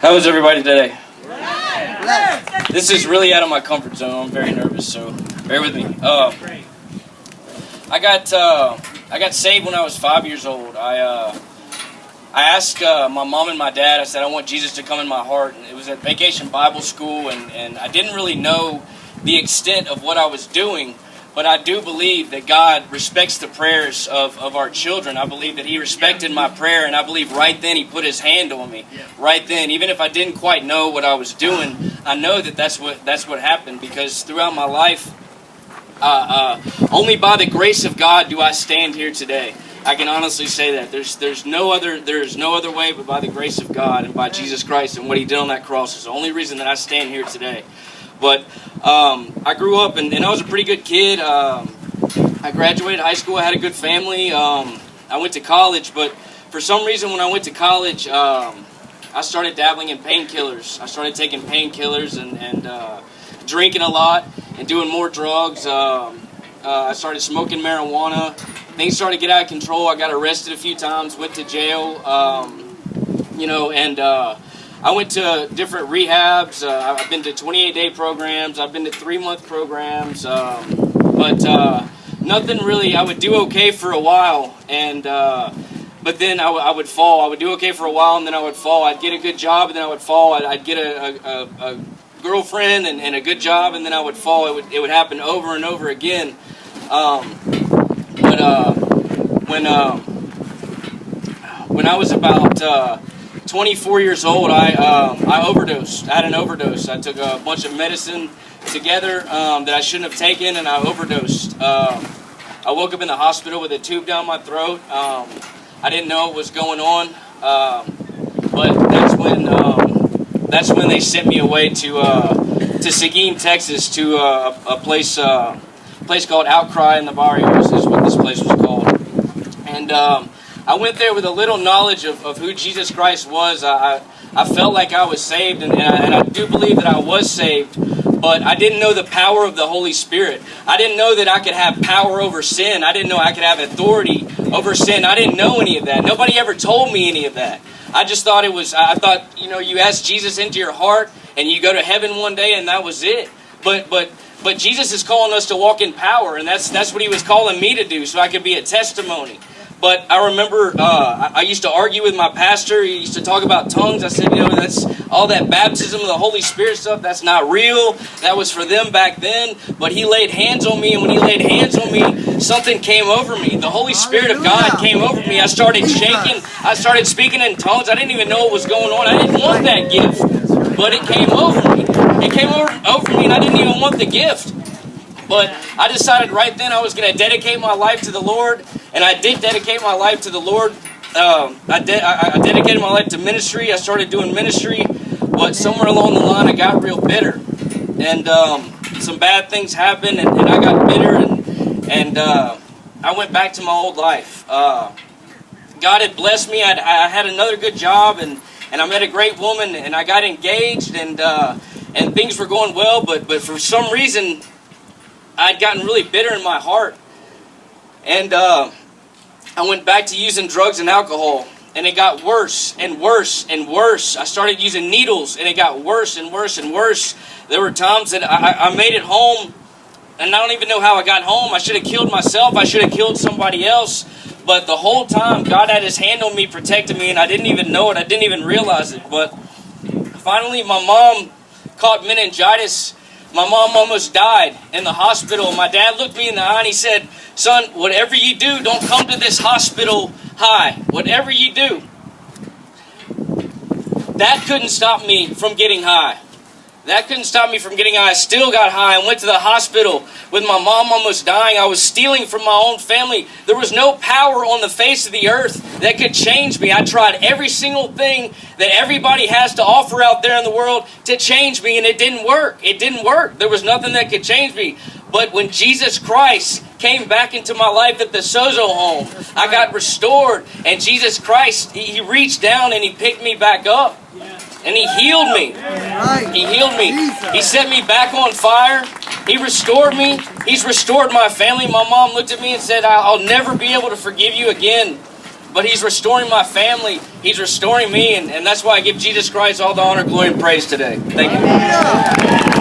How is everybody today? This is really out of my comfort zone. I'm very nervous, so bear with me. I got saved when I was 5 years old. I asked my mom and my dad. I said I want Jesus to come in my heart. And it was at Vacation Bible School, and I didn't really know the extent of what I was doing. But I do believe that God respects the prayers of our children. I believe that He respected my prayer, and I believe right then He put His hand on me. Right then, even if I didn't quite know what I was doing, I know that that's what happened, because throughout my life, only by the grace of God do I stand here today. I can honestly say that there's no other way but by the grace of God and by Jesus Christ and what He did on that cross is the only reason that I stand here today. But I grew up and I was a pretty good kid. I graduated high school. I had a good family. I went to college, but for some reason when I went to college, I started dabbling in painkillers. I started taking painkillers and drinking a lot and doing more drugs. I started smoking marijuana. Things started to get out of control. I got arrested a few times, went to jail, I went to different rehabs. I've been to 28-day programs. I've been to 3-month programs. But nothing really. I would do okay for a while, but then I would fall. I would do okay for a while, and then I would fall. I'd get a good job, and then I would fall. I'd get a girlfriend and a good job, and then I would fall. It would happen over and over again. When I was about 24 years old, I overdosed. I had an overdose. I took a bunch of medicine together that I shouldn't have taken, and I overdosed. I woke up in the hospital with a tube down my throat. I didn't know what was going on, but that's when they sent me away to Seguin, Texas, to a place called Outcry in the Barrio is what this place was called. And I went there with a little knowledge of who Jesus Christ was. I felt like I was saved, and I do believe that I was saved, but I didn't know the power of the Holy Spirit. I didn't know that I could have power over sin. I didn't know I could have authority over sin. I didn't know any of that. Nobody ever told me any of that. I just thought you ask Jesus into your heart, and you go to heaven one day, and that was it. But Jesus is calling us to walk in power, and that's what He was calling me to do, so I could be a testimony. But I remember I used to argue with my pastor. He used to talk about tongues. I said, that's all that baptism of the Holy Spirit stuff. That's not real. That was for them back then. But He laid hands on me, and when He laid hands on me, something came over me. The Holy Spirit of God came over me. I started shaking. I started speaking in tongues. I didn't even know what was going on. I didn't want that gift, but it came over me. It came over me, and I didn't even want the gift. But I decided right then I was going to dedicate my life to the Lord, and I did dedicate my life to the Lord. I dedicated my life to ministry. I started doing ministry, but somewhere along the line I got real bitter, and some bad things happened, and I got bitter, and I went back to my old life. God had blessed me. I had another good job, and I met a great woman, and I got engaged, and things were going well, but for some reason I'd gotten really bitter in my heart, and I went back to using drugs and alcohol, and it got worse and worse and worse. I started using needles, and it got worse and worse and worse. There were times that I made it home, and I don't even know how I got home. I should have killed myself. I should have killed somebody else. But the whole time, God had His hand on me, protecting me, and I didn't even know it. I didn't even realize it. But finally, my mom caught meningitis. My mom almost died in the hospital. My dad looked me in the eye and he said, "Son, whatever you do, don't come to this hospital high. Whatever you do." That couldn't stop me from getting high. That couldn't stop me from getting high. I still got high. I went to the hospital with my mom almost dying. I was stealing from my own family. There was no power on the face of the earth that could change me. I tried every single thing that everybody has to offer out there in the world to change me, and it didn't work. It didn't work. There was nothing that could change me. But when Jesus Christ came back into my life at the Sozo home, I got restored, and Jesus Christ, He reached down and He picked me back up. And He healed me. He healed me. He set me back on fire. He restored me. He's restored my family. My mom looked at me and said, "I'll never be able to forgive you again." but He's restoring my family. He's restoring me, and that's why I give Jesus Christ all the honor, glory, and praise today. Thank you.